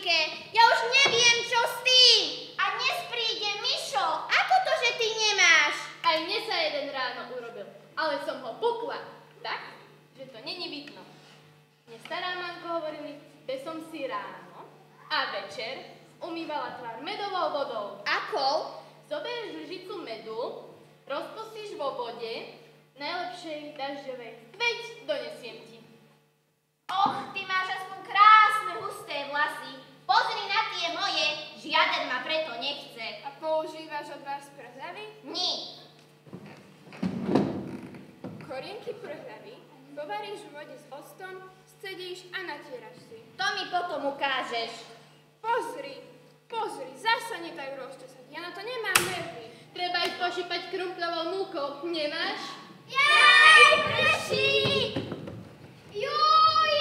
Miške. Ja už neviem, čo s tým. A dnes príde Mišo. Ako to, že ty nemáš? Aj mne sa jeden ráno urobil, ale som ho pukla tak, že to není vidno. Mne stará mamko hovorili, že som si ráno a večer umývala tvár medovou vodou. Akou? Zoberieš lžicu medu, rozpustíš vo vode, najlepšej dažďovej. Veď donesiem ti. Och, ty máš aspoň krásne husté vlasy. Pozri na tie moje, žiaden ma preto nechce. A používaš odvar z prhľavy? Nie. Korienky prhľavy povaríš v vode s octom, scedíš a natieraš si. To mi potom ukážeš. Pozri, zasa nedajú rozčesať. Ja na to nemám nervy. Treba ich pošípať krumpľovou múkou, nemáš? Jaj, prší! Joj,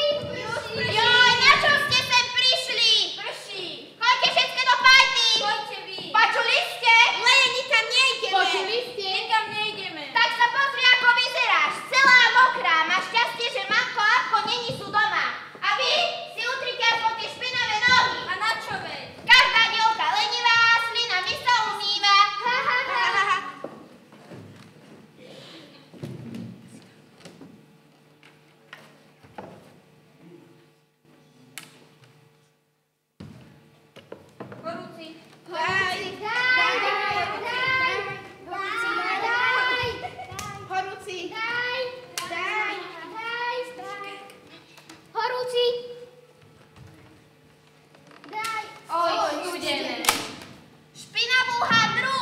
na čo ste sem prišli? Prší! Choďte všetky do pajty! Poďte vy! Počuli ste? Le, nikam nejdeme! Počuli ste? Nikam nejdeme! Tak sa pozri, ako vyzeráš. Celá mokrá. Máš šťastie, že mamko a Apko není sú doma. A vy si utrite aspoň tie špinavé nohy. A na čo veď? Každá dievka lenivá, slinami sa umýva. Horúci! Horúci. Oj, studené. Špinavú handru.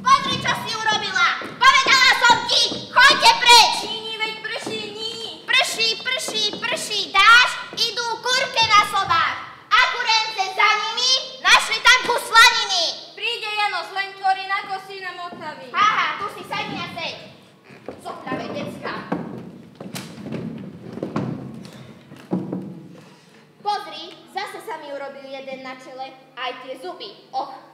Pozri, čo si urobila. Povedala som ti, choďte preč. Níni, veď prší, ní! Prší. Dáš, idú kurke na sobách. Akurence za nimi našli tam kus slaniny. Príde Janos, len ktorý na kosí na motavy. Haha, tu si sadni a seď. Soplavé decka. Pozri, zase sa mi urobil jeden na čele, aj tie zuby. Och.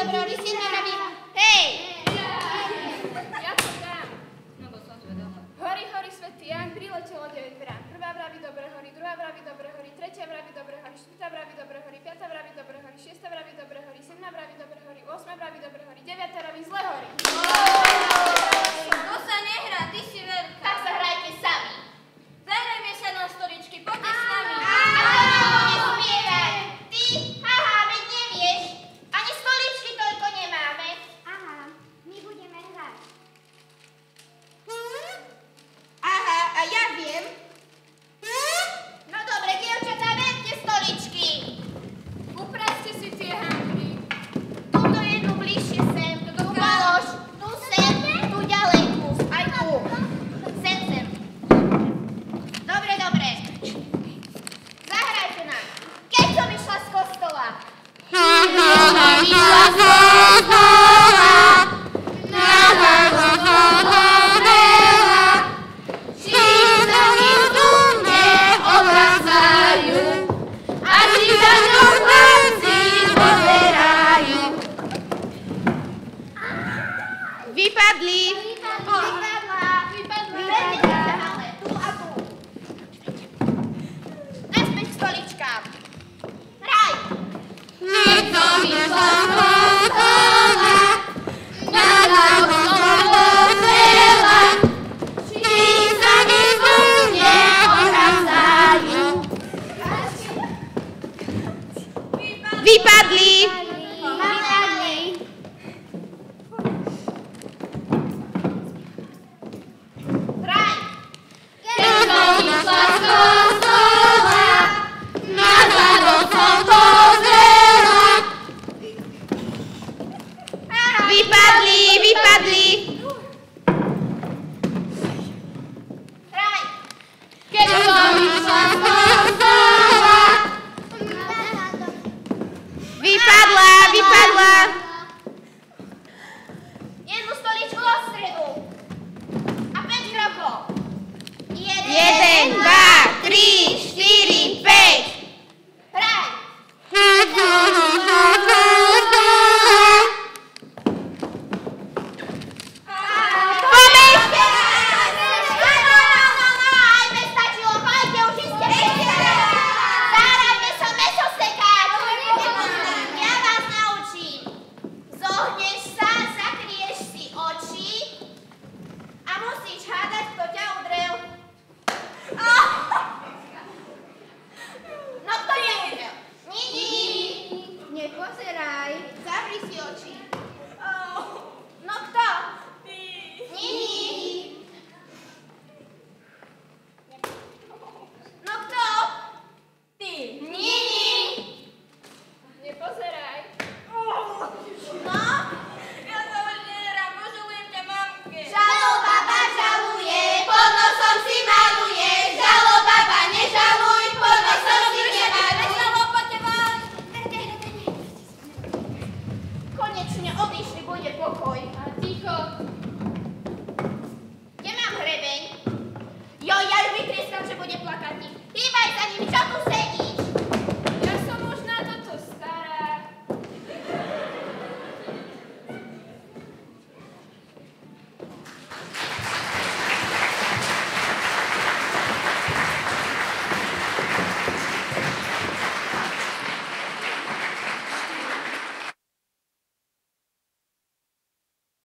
dobre hory, 7 vraví, hej! Ja to dám. Hory, hory, svätý Ján, priletelo 9 vrán. Prvá vraví dobre hory, druhá vraví dobre hory, tretia vraví dobre hory, štvrtá vraví dobre hory, piatá vraví dobre hory, šiesta vraví dobre hory, sedma vraví dobre hory, osma vraví dobre hory, deviata vraví zlé hory. To sa nehrá, ty si veľká. Tak sa hrajte sami. Zahrajme sa na stoličky, poďte s nami. A to nám bude spievať. Ty, haha, veď nevieš. Ani stoličky toľko nemáme. Aha, my budeme hrať. Aha, a ja viem. No dobre, dievčatá, verte stoličky. Upraste si tie handry. Túto jednu bližšie sem, tu polož, tu sem, tu ďalej kus, aj tu. Sem, sem. Dobre, dobre. Zahrajte nám. Keď som išla z kostola. Vypadli. Vypadla. Ale tu a tu. Naspäť k stoličkám. Hraj. Vypadli. Hraj. Vypadli, vypadli. Hraj. Vypadla, vypadla.